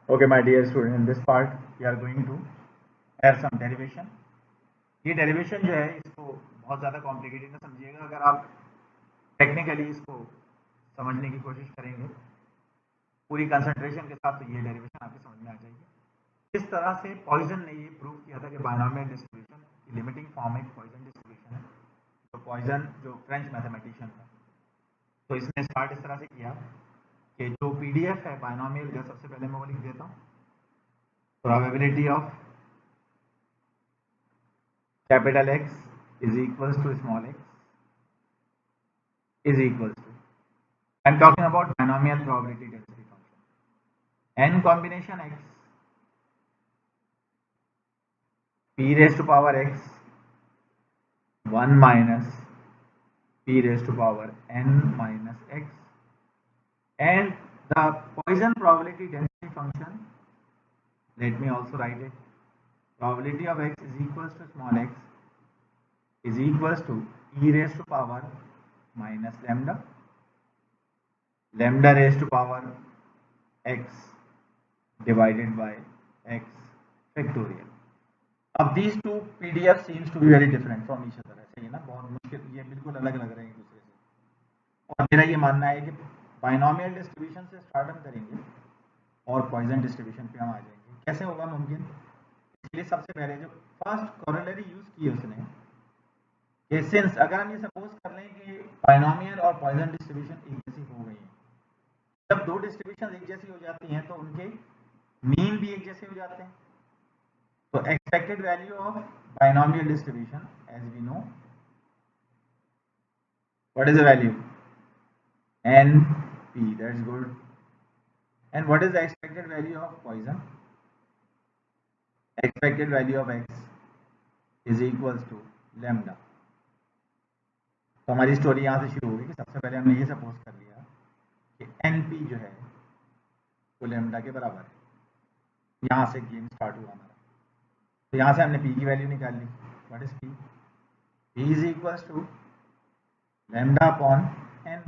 Okay, my dear student, in this part we are going to add some derivation. ये derivation जो है इसको बहुत ज़्यादा कॉम्प्लिकेटेड ना समझिएगा। अगर आप टेक्निकली इसको समझने की कोशिश करेंगे पूरी कंसंट्रेशन के साथ, तो ये डेरिवेशन आपके समझ में आ जाएगी। किस तरह से पॉइजन ने ये प्रूव किया था कि बायनॉमियल डिस्ट्रीब्यूशन की लिमिटिंग फॉर्म एक पॉइजन डिस्ट्रीब्यूशन है। तो पॉइजन जो फ्रेंच मैथमेटिशियन था, तो इसने स्टार्ट इस तरह से किया कि जो पीडीएफ है बायनॉमियल का, सबसे पहले मैं वो लिख देता हूँ। Probability of capital X is equals to small x is equals to, I'm talking about binomial probability density function, n combination x p raised to power x 1 minus p raised to power n minus x, and the Poisson probability density function, let me also write it, probability of x is equals to small x is equals to e raised to power minus lambda raised to power x divided by x factorial. अब these two PDF seems to be very different from each other. ऐसे ही ना, बहुत मुश्किल, ये बिल्कुल अलग लग रहे हैं एक दूसरे से। और मेरा ये मानना है कि बाइनोमियल डिस्ट्रीब्यूशन से स्टार्ट हम करेंगे और पॉइजन डिस्ट्रीब्यूशन पे हम आ जाएंगे। कैसे होगा मुमकिन? इसलिए सबसे पहले जो फर्स्ट कॉरोलरी यूज की उसने, कि सिंस अगर हम ये सपोज कर लें कि बाइनोमियल और पॉइजन डिस्ट्रीब्यूशन एक जैसी हो गई है, जब दो डिस्ट्रीब्यूशन एक जैसी हो जाती हैं तो उनके मीन भी एक जैसे हो जाते हैं। So expected value of binomial distribution, as we know, what is the value? NP, that's good. And what is the expected value of Poisson? Expected value of x is equals to lambda. तो हमारी story यहाँ से शुरू होगी कि सबसे पहले हमने ये सपोज कर लिया कि NP जो है वो लैम्डा के बराबर है। यहाँ से गेम स्टार्ट हुआ हमारा। तो यहाँ से हमने P की वैल्यू निकाल ली। What is P? P is equals to lambda upon n.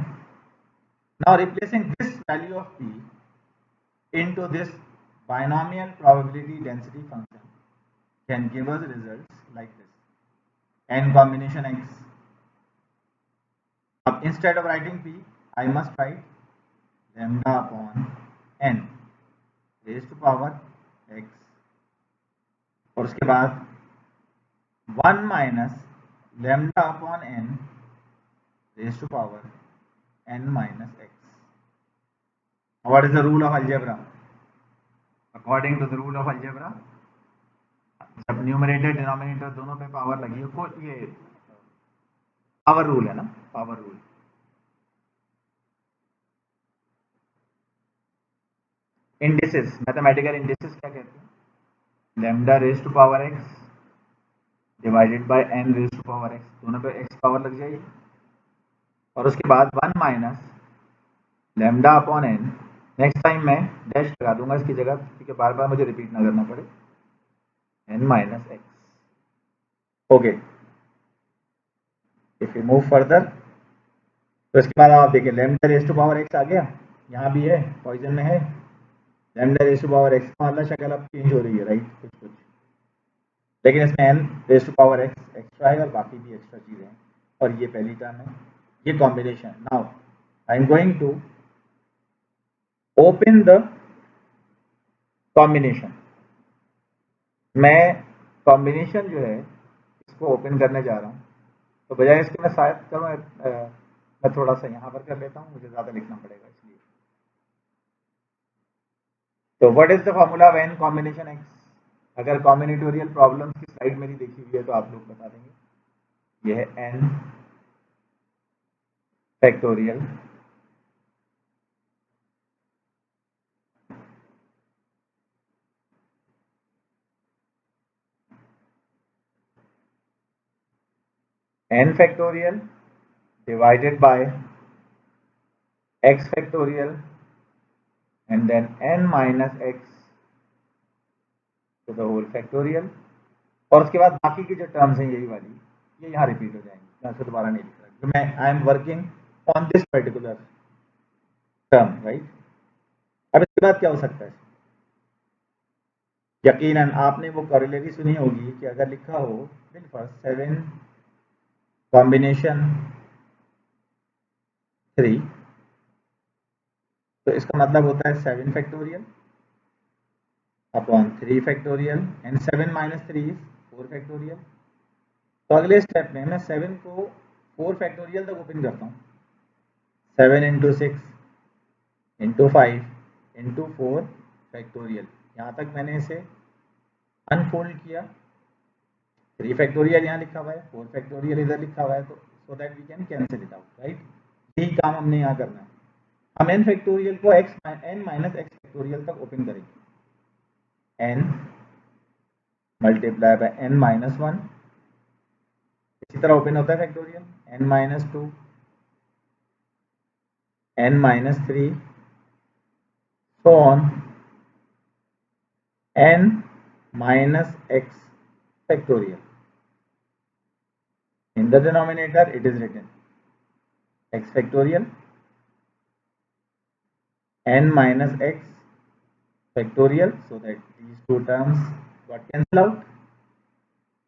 Now replacing this value of P into this binomial probability density function can give us results like this, n combination x. Now instead of writing P, I must write lambda upon n raised to power x, और उसके बाद 1 minus lambda upon n raised to power n minus x. What is the rule of algebra? According to the rule of algebra, जब numerator denominator दोनों पे power लगी हो, ये power rule है ना, power rule. Indices, mathematical indices क्या कहते हैं? Lambda raise to power x divided by n raise to power x, दोनों पे एक्स पावर लग जाएगी, और उसके बाद 1 minus lambda upon n. Next time मैं डैश लगा दूंगा इसकी जगह, क्योंकि बार बार मुझे रिपीट ना करना पड़े, N minus X. Okay, if you move further, तो इसके बाद आप देखिए lambda raise to power X आ गया, यहाँ भी है, पॉइजन में है। Lambda raise to power X का मतलब शक्ल अब चेंज हो रही है, राइट, कुछ कुछ, लेकिन इसमें n raise to power x extra है और बाकी भी एक्स्ट्रा चीज़ें हैं, और ये पहली टर्म है, ये combination. Now I am going to open the combination. मैं कॉम्बिनेशन जो है इसको ओपन करने जा रहा हूँ, तो बजाय इसके मैं शायद करूँ, मैं थोड़ा सा यहाँ पर कर लेता हूँ, मुझे ज़्यादा लिखना पड़ेगा इसलिए। तो what is the formula of n combination x? अगर कॉम्बिनेटोरियल प्रॉब्लम की स्लाइड मेरी देखी हुई है तो आप लोग बता देंगे। यह है n factorial n factorial divided by x factorial and then n minus x to the whole factorial, और उसके बाद बाकी की जो टर्म्स हैं यही वाली, ये यहाँ रिपीट हो जाएंगी। मैं उसको दोबारा नहीं लिख रहा, तो मैं I am working on this particular term, right. अब इसके बाद क्या हो सकता है? यकीनन आपने वो कॉरिलेरी सुनी होगी कि अगर लिखा हो फर्स्ट 7 कॉम्बिनेशन 3, तो इसका मतलब होता है 7 factorial upon 3 factorial and 7 minus 3 is 4 factorial. तो अगले स्टेप में मैं 7 को 4 फैक्टोरियल तक ओपन करता हूँ। 7 इंटू 6 इंटू 5 इंटू 4 फैक्टोरियल, यहाँ तक मैंने इसे अनफोल्ड किया। 3 फैक्टोरियल यहाँ लिखा हुआ है, 4 फैक्टोरियल इधर लिखा हुआ है, तो so that we can cancel it out, right. यही काम हमने यहाँ करना है। हम n फैक्टोरियल को n माइनस x फैक्टोरियल तक ओपन करेंगे। n multiply by n minus 1, इसी तरह ओपन होता है factorial, n minus 2, n minus 3, so on n minus x factorial. In the denominator it is written x factorial n minus x factorial, so that these two terms got cancel out.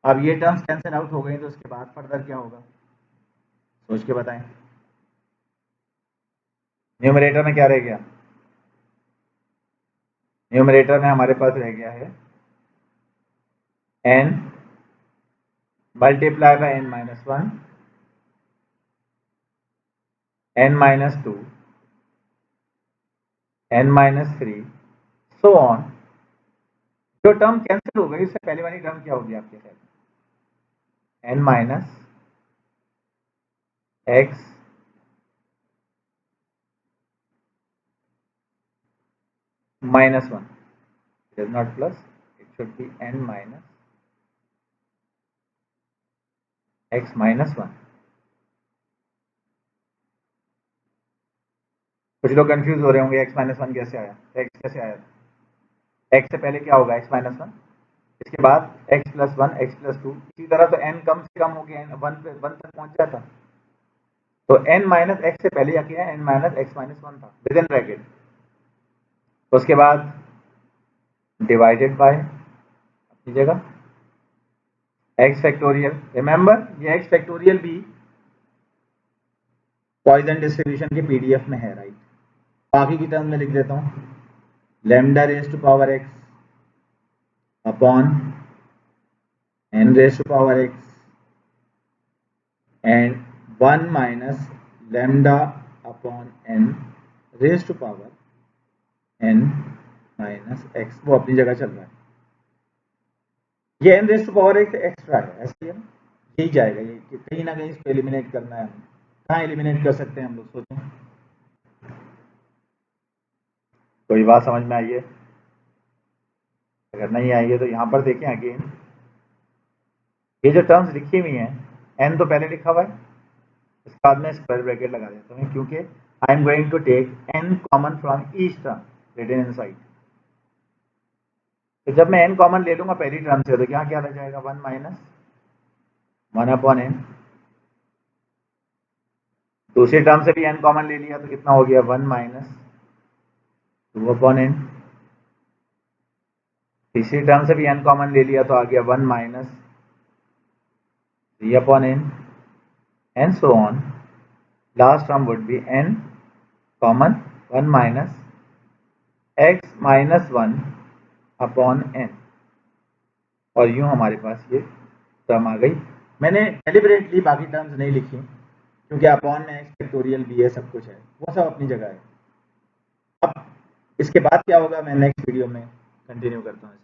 अब ये terms cancel out हो गई तो उसके बाद further क्या होगा सोच के बताएं। न्यूमरेटर में क्या रह गया? न्यूमरेटर में हमारे पास रह गया है n multiply by n minus 1, n minus 2, n minus 3, so on. जो टर्म कैंसिल हो गई उससे पहले वाली टर्म क्या होगी आपके साथ? n minus x minus 1. It is not plus, it should be n minus x minus 1. कुछ लोग कंफ्यूज हो रहे होंगे x माइनस 1 कैसे आया, x कैसे आया? x से पहले क्या होगा? x माइनस 1, इसके बाद x प्लस 1, x प्लस 2, इसी तरह तो n कम से कम हो गया, 1 तक पहुंच जाता। तो n माइनस x से पहले क्या किया? n माइनस x माइनस 1 था विद इन ब्रैकेट, उसके बाद डिवाइडेड बाय अपनी जगह x फैक्टोरियल। रिमेंबर ये x फैक्टोरियल भी पॉइजन डिस्ट्रीब्यूशन के पीडीएफ में है, राइट। बाकी की टर्म में लिख देता हूँ, lambda raise to power x upon n raise to power x and 1 minus lambda upon n raise to power n minus x, वो अपनी जगह चल रहा है। ये n raise to power x extra है, ऐसे ही है, यही जाएगा, ये कहीं ना कहीं इसको एलिमिनेट करना है। हमें कहाँ एलिमिनेट कर सकते हैं हम लोग, सोचें। कोई बात समझ में आई है? अगर नहीं आई है तो यहाँ पर देखें अगेन, ये जो टर्म्स लिखी हुई हैं, n तो पहले लिखा हुआ है, इसके बाद में स्क्वायर ब्रैकेट लगा देता हूँ क्योंकि I am going to take n common from each term written inside. तो जब मैं n कॉमन ले लूंगा पहली टर्म से तो क्या क्या रह जाएगा? 1 माइनस 1 अपॉन n। दूसरी टर्म से भी n कॉमन ले लिया तो कितना हो गया? 1 माइनस 2 अपॉन n। तीसरी टर्म से भी n कॉमन ले लिया तो आ गया 1 minus 3 upon n and so on. Last term would be n common 1 minus x minus 1 upon n, और यूं हमारे पास ये टर्म आ गई। मैंने डेलिबरेटली बाकी टर्म्स नहीं लिखी क्योंकि अपॉन में x फैक्टोरियल भी है, सब कुछ है, वो सब अपनी जगह है। अब इसके बाद क्या होगा मैं नेक्स्ट वीडियो में कंटिन्यू करता हूँ।